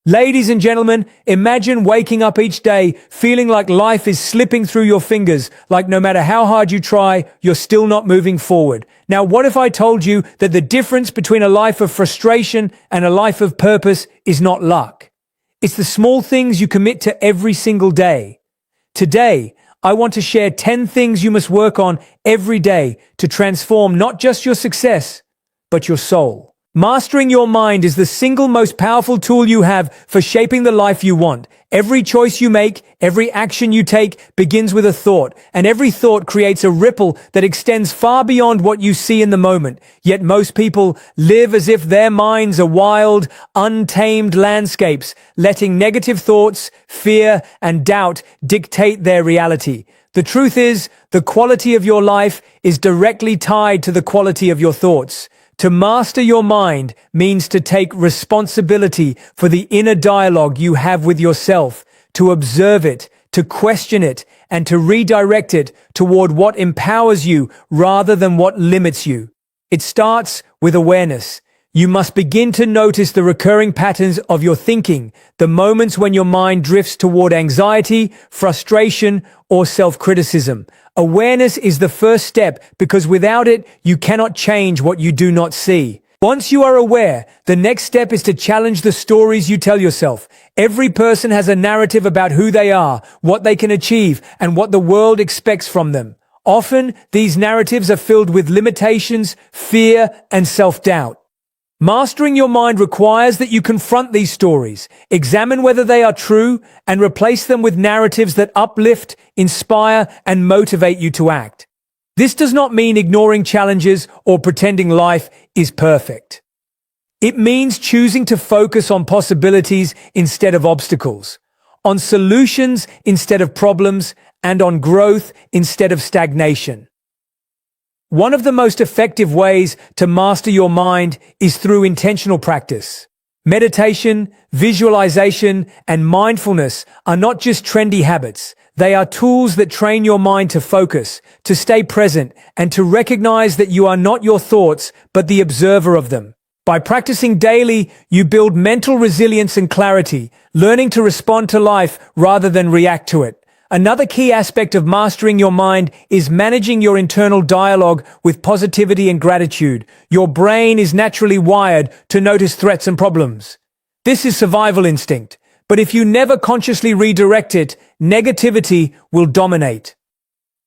Ladies and gentlemen, imagine waking up each day feeling like life is slipping through your fingers, like no matter how hard you try, you're still not moving forward. Now, what if I told you that the difference between a life of frustration and a life of purpose is not luck? It's the small things you commit to every single day. Today, I want to share 10 things you must work on every day to transform not just your success, but your soul. Mastering your mind is the single most powerful tool you have for shaping the life you want. Every choice you make, every action you take begins with a thought, and every thought creates a ripple that extends far beyond what you see in the moment. Yet most people live as if their minds are wild, untamed landscapes, letting negative thoughts, fear, and doubt dictate their reality. The truth is, the quality of your life is directly tied to the quality of your thoughts. To master your mind means to take responsibility for the inner dialogue you have with yourself, to observe it, to question it, and to redirect it toward what empowers you rather than what limits you. It starts with awareness. You must begin to notice the recurring patterns of your thinking, the moments when your mind drifts toward anxiety, frustration, or self-criticism. Awareness is the first step because without it, you cannot change what you do not see. Once you are aware, the next step is to challenge the stories you tell yourself. Every person has a narrative about who they are, what they can achieve, and what the world expects from them. Often, these narratives are filled with limitations, fear, and self-doubt. Mastering your mind requires that you confront these stories, examine whether they are true, and replace them with narratives that uplift, inspire, and motivate you to act. This does not mean ignoring challenges or pretending life is perfect. It means choosing to focus on possibilities instead of obstacles, on solutions instead of problems, and on growth instead of stagnation. One of the most effective ways to master your mind is through intentional practice. Meditation, visualization, and mindfulness are not just trendy habits. They are tools that train your mind to focus, to stay present, and to recognize that you are not your thoughts, but the observer of them. By practicing daily, you build mental resilience and clarity, learning to respond to life rather than react to it. Another key aspect of mastering your mind is managing your internal dialogue with positivity and gratitude. Your brain is naturally wired to notice threats and problems. This is survival instinct, but if you never consciously redirect it, negativity will dominate.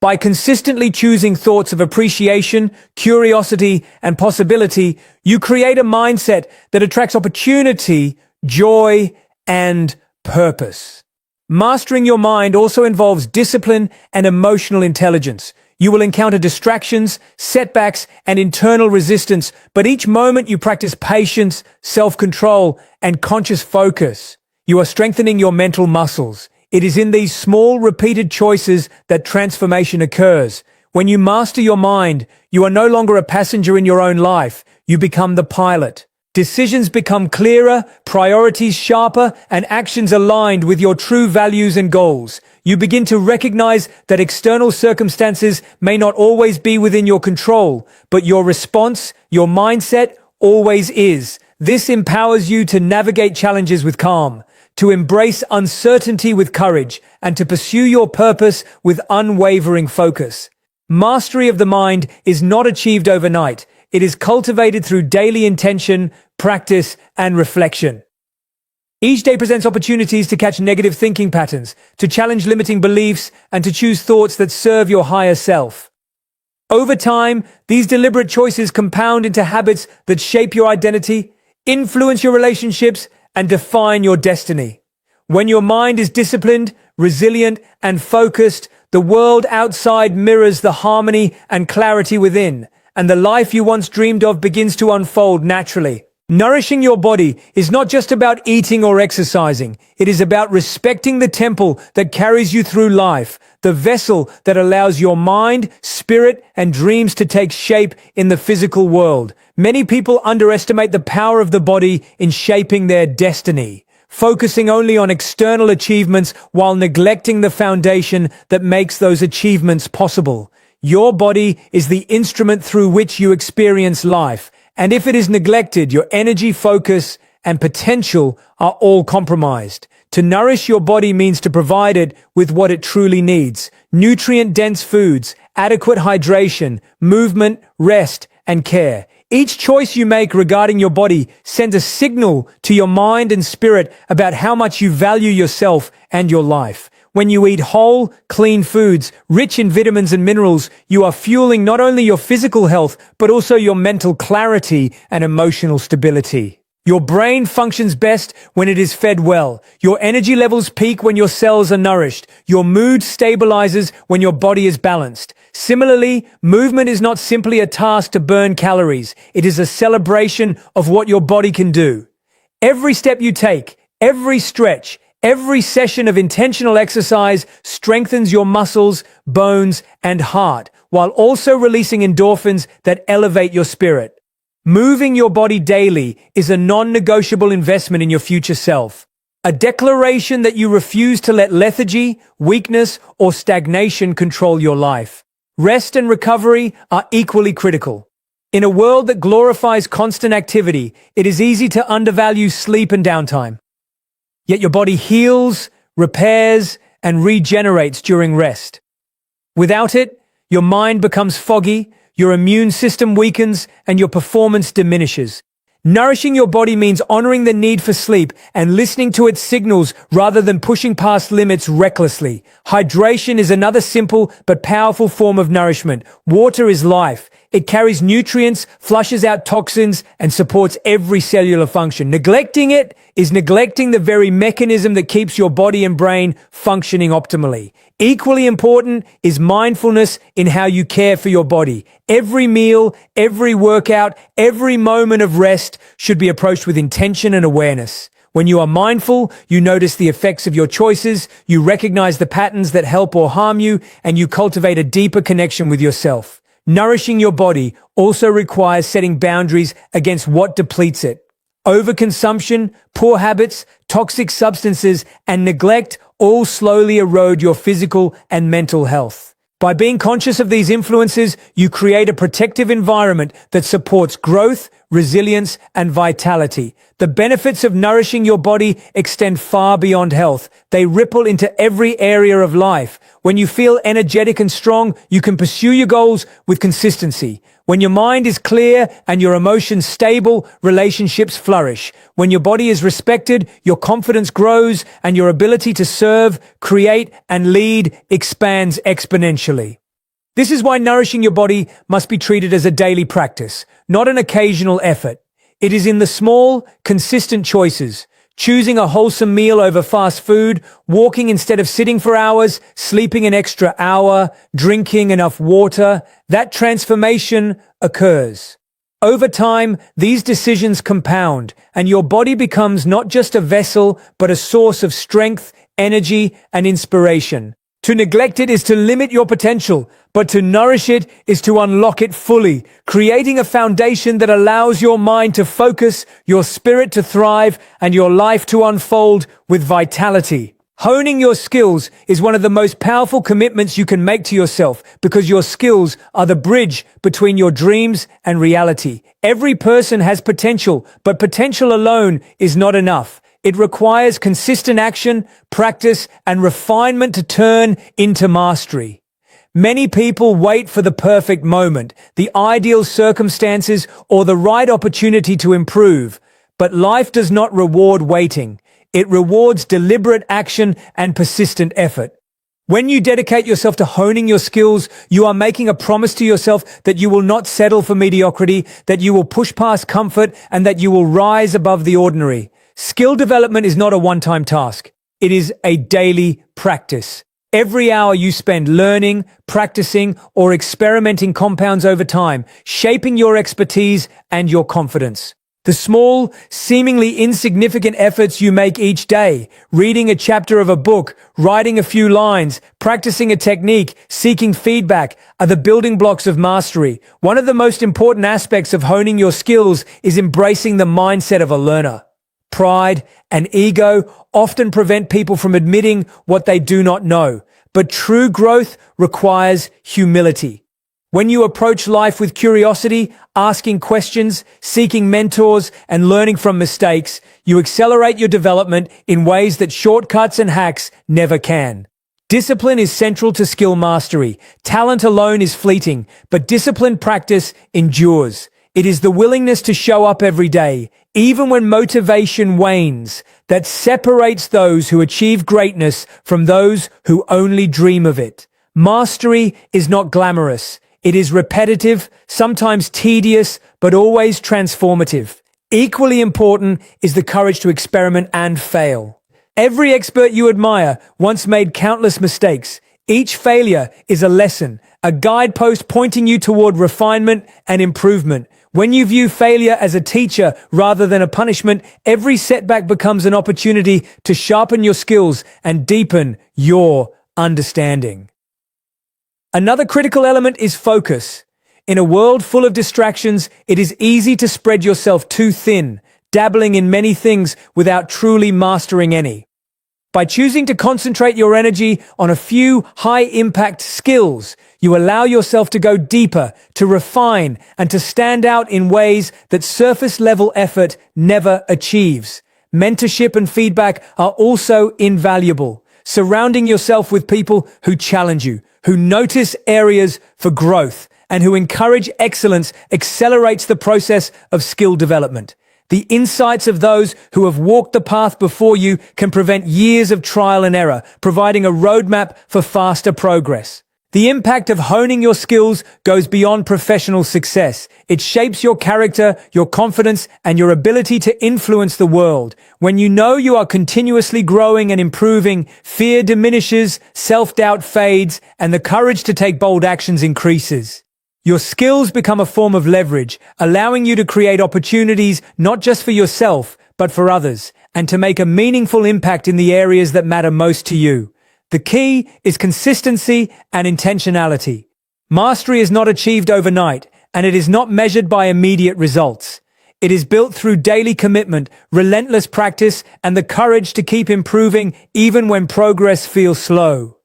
By consistently choosing thoughts of appreciation, curiosity, and possibility, you create a mindset that attracts opportunity, joy, and purpose. Mastering your mind also involves discipline and emotional intelligence. You will encounter distractions, setbacks, and internal resistance, but each moment you practice patience, self-control, and conscious focus. You are strengthening your mental muscles. It is in these small, repeated choices that transformation occurs. When you master your mind, you are no longer a passenger in your own life. You become the pilot. Decisions become clearer, priorities sharper, and actions aligned with your true values and goals. You begin to recognize that external circumstances may not always be within your control, but your response, your mindset, always is. This empowers you to navigate challenges with calm, to embrace uncertainty with courage, and to pursue your purpose with unwavering focus. Mastery of the mind is not achieved overnight. It is cultivated through daily intention, practice, and reflection. Each day presents opportunities to catch negative thinking patterns, to challenge limiting beliefs, and to choose thoughts that serve your higher self. Over time, these deliberate choices compound into habits that shape your identity, influence your relationships, and define your destiny. When your mind is disciplined, resilient, and focused, the world outside mirrors the harmony and clarity within, and the life you once dreamed of begins to unfold naturally. Nourishing your body is not just about eating or exercising. It is about respecting the temple that carries you through life, the vessel that allows your mind, spirit, and dreams to take shape in the physical world. Many people underestimate the power of the body in shaping their destiny, focusing only on external achievements while neglecting the foundation that makes those achievements possible. Your body is the instrument through which you experience life, and if it is neglected, your energy, focus, and potential are all compromised. To nourish your body means to provide it with what it truly needs: nutrient-dense foods, adequate hydration, movement, rest, and care. Each choice you make regarding your body sends a signal to your mind and spirit about how much you value yourself and your life. When you eat whole, clean foods, rich in vitamins and minerals, you are fueling not only your physical health, but also your mental clarity and emotional stability. Your brain functions best when it is fed well. Your energy levels peak when your cells are nourished. Your mood stabilizes when your body is balanced. Similarly, movement is not simply a task to burn calories. It is a celebration of what your body can do. Every step you take, every stretch, every session of intentional exercise strengthens your muscles, bones, and heart, while also releasing endorphins that elevate your spirit. Moving your body daily is a non-negotiable investment in your future self. A declaration that you refuse to let lethargy, weakness, or stagnation control your life. Rest and recovery are equally critical. In a world that glorifies constant activity, it is easy to undervalue sleep and downtime. Yet your body heals, repairs, and regenerates during rest. Without it, your mind becomes foggy, your immune system weakens, and your performance diminishes. Nourishing your body means honoring the need for sleep and listening to its signals rather than pushing past limits recklessly. Hydration is another simple but powerful form of nourishment. Water is life. It carries nutrients, flushes out toxins, and supports every cellular function. Neglecting it is neglecting the very mechanism that keeps your body and brain functioning optimally. Equally important is mindfulness in how you care for your body. Every meal, every workout, every moment of rest should be approached with intention and awareness. When you are mindful, you notice the effects of your choices, you recognize the patterns that help or harm you, and you cultivate a deeper connection with yourself. Nourishing your body also requires setting boundaries against what depletes it. Overconsumption, poor habits, toxic substances, and neglect all slowly erode your physical and mental health. By being conscious of these influences, you create a protective environment that supports growth, resilience, and vitality. The benefits of nourishing your body extend far beyond health. They ripple into every area of life. When you feel energetic and strong, you can pursue your goals with consistency. When your mind is clear and your emotions stable, relationships flourish. When your body is respected, your confidence grows and your ability to serve, create, and lead expands exponentially. This is why nourishing your body must be treated as a daily practice, not an occasional effort. It is in the small, consistent choices, choosing a wholesome meal over fast food, walking instead of sitting for hours, sleeping an extra hour, drinking enough water, that transformation occurs. Over time, these decisions compound, and your body becomes not just a vessel, but a source of strength, energy, and inspiration. To neglect it is to limit your potential, but to nourish it is to unlock it fully, creating a foundation that allows your mind to focus, your spirit to thrive, and your life to unfold with vitality. Honing your skills is one of the most powerful commitments you can make to yourself because your skills are the bridge between your dreams and reality. Every person has potential, but potential alone is not enough. It requires consistent action, practice, and refinement to turn into mastery. Many people wait for the perfect moment, the ideal circumstances, or the right opportunity to improve. But life does not reward waiting. It rewards deliberate action and persistent effort. When you dedicate yourself to honing your skills, you are making a promise to yourself that you will not settle for mediocrity, that you will push past comfort, and that you will rise above the ordinary. Skill development is not a one-time task. It is a daily practice. Every hour you spend learning, practicing, or experimenting compounds over time, shaping your expertise and your confidence. The small, seemingly insignificant efforts you make each day, reading a chapter of a book, writing a few lines, practicing a technique, seeking feedback, are the building blocks of mastery. One of the most important aspects of honing your skills is embracing the mindset of a learner. Pride and ego often prevent people from admitting what they do not know, but true growth requires humility. When you approach life with curiosity, asking questions, seeking mentors, and learning from mistakes, you accelerate your development in ways that shortcuts and hacks never can. Discipline is central to skill mastery. Talent alone is fleeting, but disciplined practice endures. It is the willingness to show up every day, even when motivation wanes, that separates those who achieve greatness from those who only dream of it. Mastery is not glamorous. It is repetitive, sometimes tedious, but always transformative. Equally important is the courage to experiment and fail. Every expert you admire once made countless mistakes. Each failure is a lesson, a guidepost pointing you toward refinement and improvement. When you view failure as a teacher rather than a punishment, every setback becomes an opportunity to sharpen your skills and deepen your understanding. Another critical element is focus. In a world full of distractions, it is easy to spread yourself too thin, dabbling in many things without truly mastering any. By choosing to concentrate your energy on a few high-impact skills, you allow yourself to go deeper, to refine, and to stand out in ways that surface-level effort never achieves. Mentorship and feedback are also invaluable. Surrounding yourself with people who challenge you, who notice areas for growth, and who encourage excellence accelerates the process of skill development. The insights of those who have walked the path before you can prevent years of trial and error, providing a roadmap for faster progress. The impact of honing your skills goes beyond professional success. It shapes your character, your confidence, and your ability to influence the world. When you know you are continuously growing and improving, fear diminishes, self-doubt fades, and the courage to take bold actions increases. Your skills become a form of leverage, allowing you to create opportunities not just for yourself, but for others, and to make a meaningful impact in the areas that matter most to you. The key is consistency and intentionality. Mastery is not achieved overnight, and it is not measured by immediate results. It is built through daily commitment, relentless practice, and the courage to keep improving even when progress feels slow.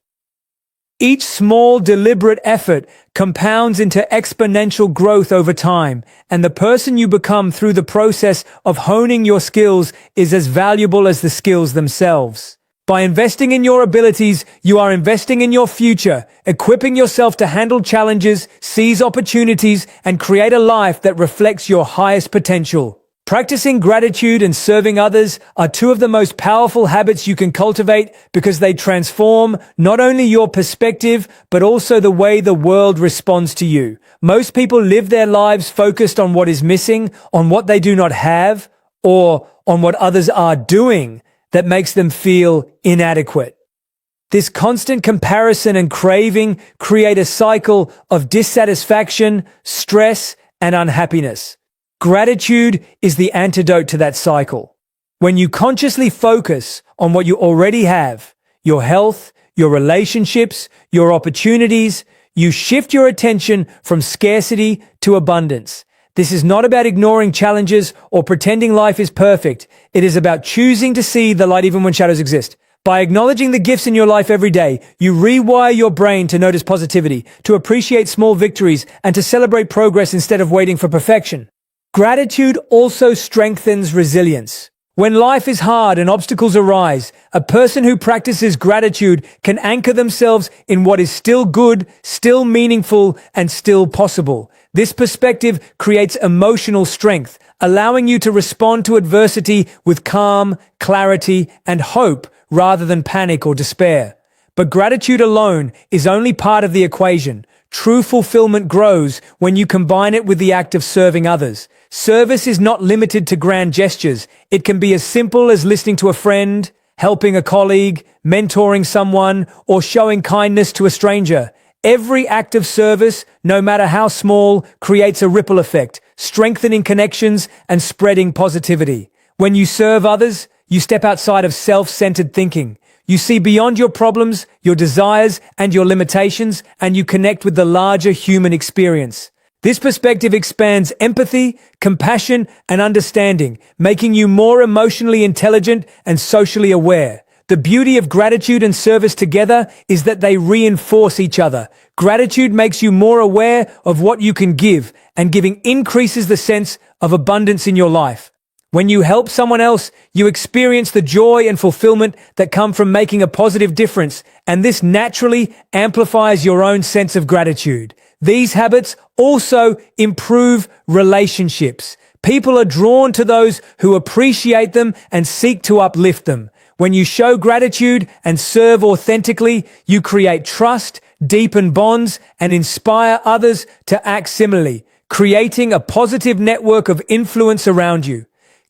Each small, deliberate effort compounds into exponential growth over time, and the person you become through the process of honing your skills is as valuable as the skills themselves. By investing in your abilities, you are investing in your future, equipping yourself to handle challenges, seize opportunities, and create a life that reflects your highest potential. Practicing gratitude and serving others are two of the most powerful habits you can cultivate because they transform not only your perspective, but also the way the world responds to you. Most people live their lives focused on what is missing, on what they do not have, or on what others are doing that makes them feel inadequate. This constant comparison and craving create a cycle of dissatisfaction, stress, and unhappiness. Gratitude is the antidote to that cycle. When you consciously focus on what you already have, your health, your relationships, your opportunities, you shift your attention from scarcity to abundance. This is not about ignoring challenges or pretending life is perfect. It is about choosing to see the light even when shadows exist. By acknowledging the gifts in your life every day, you rewire your brain to notice positivity, to appreciate small victories, and to celebrate progress instead of waiting for perfection. Gratitude also strengthens resilience. When life is hard and obstacles arise, a person who practices gratitude can anchor themselves in what is still good, still meaningful, and still possible. This perspective creates emotional strength, allowing you to respond to adversity with calm, clarity, and hope rather than panic or despair. But gratitude alone is only part of the equation. True fulfillment grows when you combine it with the act of serving others. Service is not limited to grand gestures. It can be as simple as listening to a friend, helping a colleague, mentoring someone, or showing kindness to a stranger. Every act of service, no matter how small, creates a ripple effect, strengthening connections and spreading positivity. When you serve others, you step outside of self-centered thinking. You see beyond your problems, your desires, and your limitations, and you connect with the larger human experience. This perspective expands empathy, compassion, and understanding, making you more emotionally intelligent and socially aware. The beauty of gratitude and service together is that they reinforce each other. Gratitude makes you more aware of what you can give, and giving increases the sense of abundance in your life. When you help someone else, you experience the joy and fulfillment that come from making a positive difference, and this naturally amplifies your own sense of gratitude. These habits also improve relationships. People are drawn to those who appreciate them and seek to uplift them. When you show gratitude and serve authentically, you create trust, deepen bonds, and inspire others to act similarly, creating a positive network of influence around you.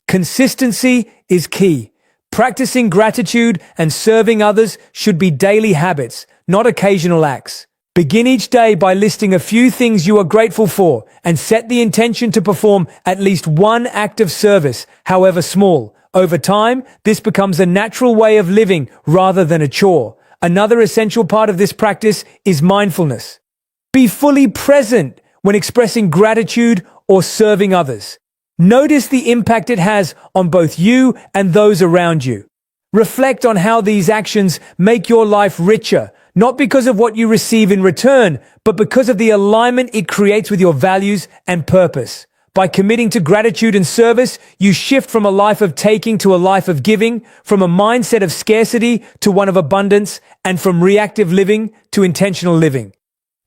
Consistency is key. Practicing gratitude and serving others should be daily habits, not occasional acts. Begin each day by listing a few things you are grateful for and set the intention to perform at least one act of service, however small. Over time, this becomes a natural way of living rather than a chore. Another essential part of this practice is mindfulness. Be fully present when expressing gratitude or serving others. Notice the impact it has on both you and those around you. Reflect on how these actions make your life richer, not because of what you receive in return, but because of the alignment it creates with your values and purpose. By committing to gratitude and service, you shift from a life of taking to a life of giving, from a mindset of scarcity to one of abundance, and from reactive living to intentional living.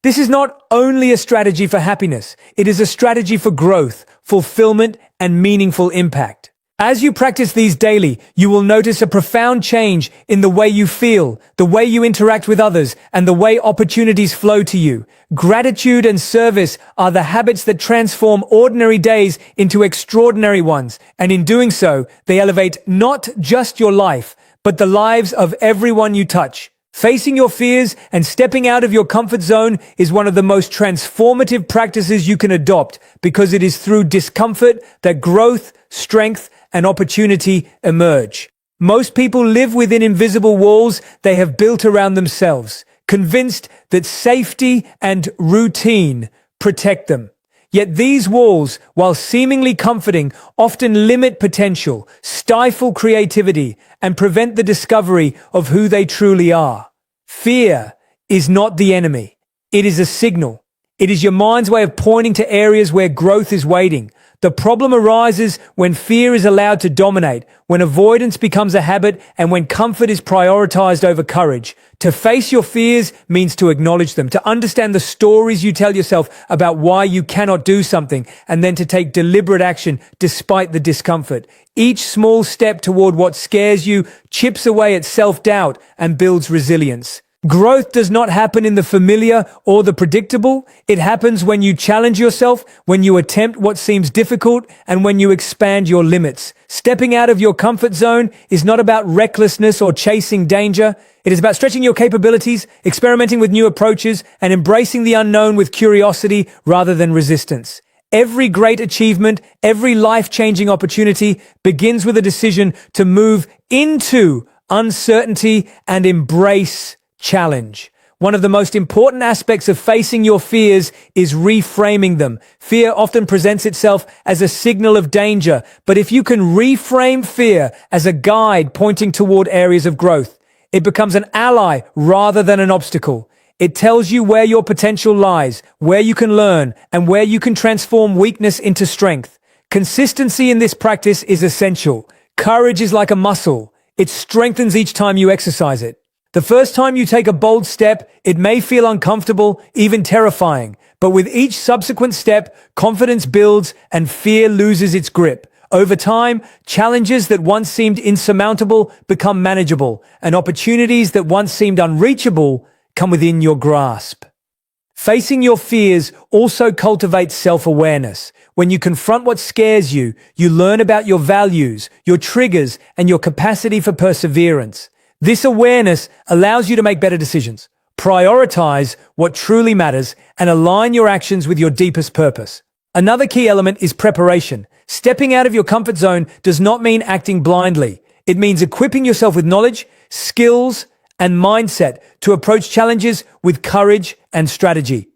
This is not only a strategy for happiness, it is a strategy for growth, fulfillment, and meaningful impact. As you practice these daily, you will notice a profound change in the way you feel, the way you interact with others, and the way opportunities flow to you. Gratitude and service are the habits that transform ordinary days into extraordinary ones, and in doing so, they elevate not just your life, but the lives of everyone you touch. Facing your fears and stepping out of your comfort zone is one of the most transformative practices you can adopt, because it is through discomfort that growth, strength, and opportunity emerge. Most people live within invisible walls they have built around themselves, convinced that safety and routine protect them. Yet these walls, while seemingly comforting, often limit potential, stifle creativity, and prevent the discovery of who they truly are. Fear is not the enemy. It is a signal. It is your mind's way of pointing to areas where growth is waiting. The problem arises when fear is allowed to dominate, when avoidance becomes a habit, and when comfort is prioritized over courage. To face your fears means to acknowledge them, to understand the stories you tell yourself about why you cannot do something, and then to take deliberate action despite the discomfort. Each small step toward what scares you chips away at self-doubt and builds resilience. Growth does not happen in the familiar or the predictable. It happens when you challenge yourself, when you attempt what seems difficult, and when you expand your limits. Stepping out of your comfort zone is not about recklessness or chasing danger. It is about stretching your capabilities, experimenting with new approaches, and embracing the unknown with curiosity rather than resistance. Every great achievement, every life-changing opportunity begins with a decision to move into uncertainty and embrace challenge. One of the most important aspects of facing your fears is reframing them. Fear often presents itself as a signal of danger, but if you can reframe fear as a guide pointing toward areas of growth, it becomes an ally rather than an obstacle. It tells you where your potential lies, where you can learn, and where you can transform weakness into strength. Consistency in this practice is essential. Courage is like a muscle. It strengthens each time you exercise it. The first time you take a bold step, it may feel uncomfortable, even terrifying. But with each subsequent step, confidence builds and fear loses its grip. Over time, challenges that once seemed insurmountable become manageable, and opportunities that once seemed unreachable come within your grasp. Facing your fears also cultivates self-awareness. When you confront what scares you, you learn about your values, your triggers, and your capacity for perseverance. This awareness allows you to make better decisions, prioritize what truly matters, and align your actions with your deepest purpose. Another key element is preparation. Stepping out of your comfort zone does not mean acting blindly. It means equipping yourself with knowledge, skills, and mindset to approach challenges with courage and strategy.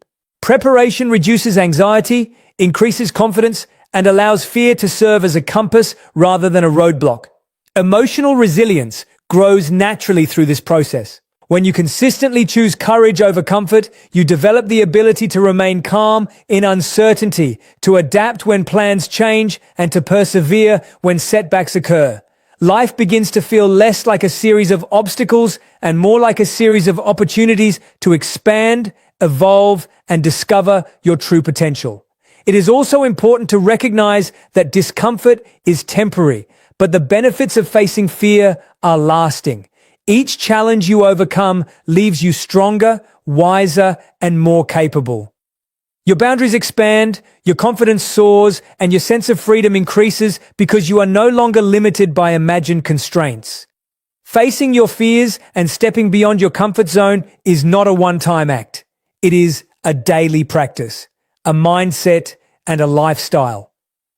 Preparation reduces anxiety, increases confidence, and allows fear to serve as a compass rather than a roadblock. Emotional resilience, grows naturally through this process. When you consistently choose courage over comfort, you develop the ability to remain calm in uncertainty, to adapt when plans change, and to persevere when setbacks occur. Life begins to feel less like a series of obstacles and more like a series of opportunities to expand, evolve, and discover your true potential. It is also important to recognize that discomfort is temporary, but the benefits of facing fear are lasting. Each challenge you overcome leaves you stronger, wiser, and more capable. Your boundaries expand, your confidence soars, and your sense of freedom increases because you are no longer limited by imagined constraints. Facing your fears and stepping beyond your comfort zone is not a one-time act. It is a daily practice, a mindset, and a lifestyle.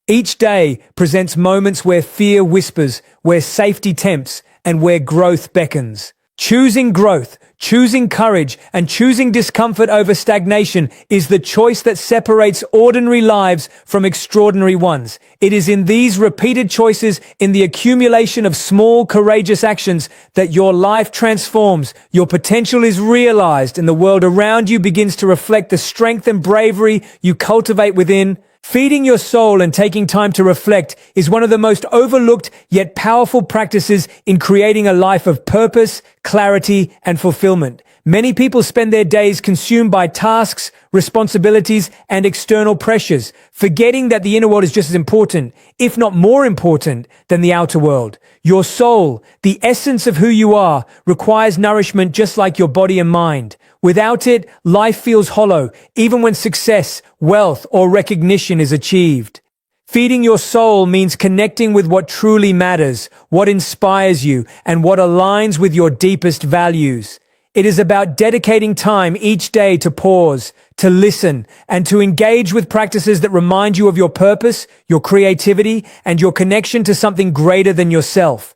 Each day presents moments where fear whispers, where safety tempts, and where growth beckons. Choosing growth, choosing courage, and choosing discomfort over stagnation is the choice that separates ordinary lives from extraordinary ones. It is in these repeated choices, in the accumulation of small, courageous actions, that your life transforms, your potential is realized, and the world around you begins to reflect the strength and bravery you cultivate within. Feeding your soul and taking time to reflect is one of the most overlooked yet powerful practices in creating a life of purpose, clarity, and fulfillment. Many people spend their days consumed by tasks, responsibilities, and external pressures, forgetting that the inner world is just as important, if not more important, than the outer world. Your soul, the essence of who you are, requires nourishment just like your body and mind. Without it, life feels hollow, even when success, wealth, or recognition is achieved. Feeding your soul means connecting with what truly matters, what inspires you, and what aligns with your deepest values. It is about dedicating time each day to pause, to listen, and to engage with practices that remind you of your purpose, your creativity, and your connection to something greater than yourself.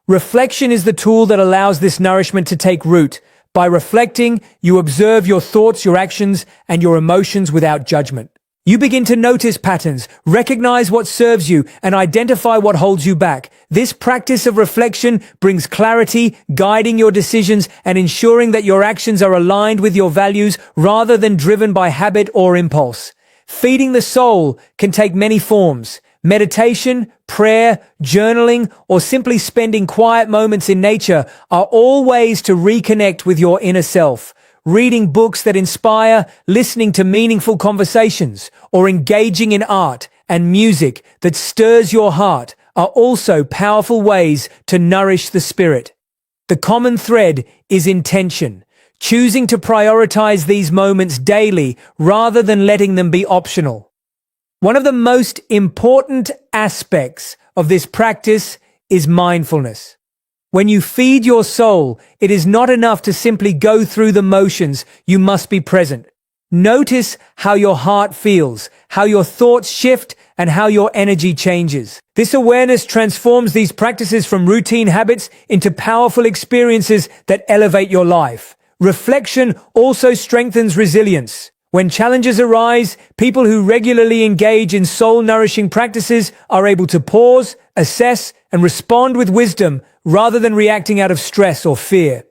Reflection is the tool that allows this nourishment to take root. By reflecting, you observe your thoughts, your actions, and your emotions without judgment. You begin to notice patterns, recognize what serves you, and identify what holds you back. This practice of reflection brings clarity, guiding your decisions and ensuring that your actions are aligned with your values rather than driven by habit or impulse. Feeding the soul can take many forms. Meditation, prayer, journaling, or simply spending quiet moments in nature are all ways to reconnect with your inner self. Reading books that inspire, listening to meaningful conversations, or engaging in art and music that stirs your heart are also powerful ways to nourish the spirit. The common thread is intention, choosing to prioritize these moments daily rather than letting them be optional. One of the most important aspects of this practice is mindfulness. When you feed your soul, it is not enough to simply go through the motions. You must be present. Notice how your heart feels, how your thoughts shift, and how your energy changes. This awareness transforms these practices from routine habits into powerful experiences that elevate your life. Reflection also strengthens resilience. When challenges arise, people who regularly engage in soul-nourishing practices are able to pause, assess, and respond with wisdom rather than reacting out of stress or fear.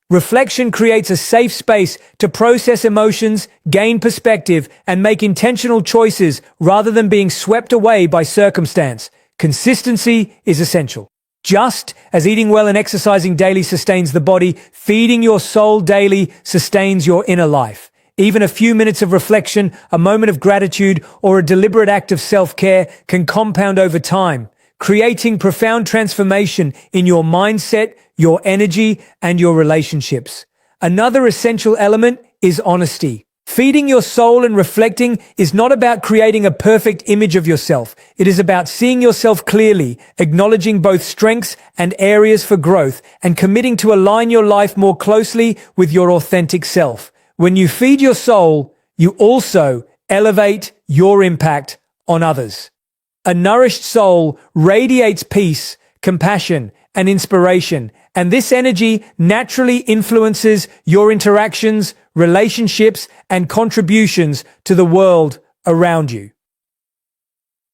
Reflection creates a safe space to process emotions, gain perspective, and make intentional choices rather than being swept away by circumstance. Consistency is essential. Just as eating well and exercising daily sustains the body, feeding your soul daily sustains your inner life. Even a few minutes of reflection, a moment of gratitude, or a deliberate act of self-care can compound over time, creating profound transformation in your mindset, your energy, and your relationships. Another essential element is honesty. Feeding your soul and reflecting is not about creating a perfect image of yourself. It is about seeing yourself clearly, acknowledging both strengths and areas for growth, and committing to align your life more closely with your authentic self. When you feed your soul, you also elevate your impact on others. A nourished soul radiates peace, compassion, and inspiration, and this energy naturally influences your interactions, relationships, and contributions to the world around you.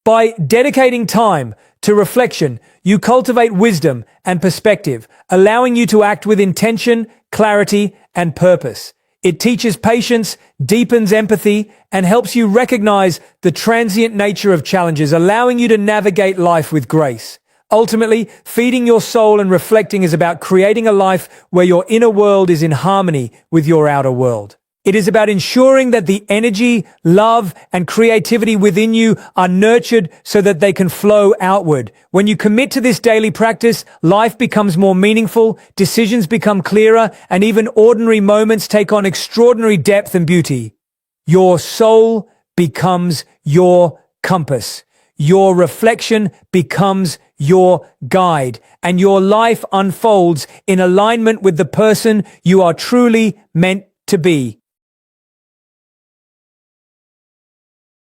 By dedicating time to reflection, you cultivate wisdom and perspective, allowing you to act with intention, clarity, and purpose. It teaches patience, deepens empathy, and helps you recognize the transient nature of challenges, allowing you to navigate life with grace. Ultimately, feeding your soul and reflecting is about creating a life where your inner world is in harmony with your outer world. It is about ensuring that the energy, love, and creativity within you are nurtured so that they can flow outward. When you commit to this daily practice, life becomes more meaningful, decisions become clearer, and even ordinary moments take on extraordinary depth and beauty. Your soul becomes your compass. Your reflection becomes your guide, and your life unfolds in alignment with the person you are truly meant to be.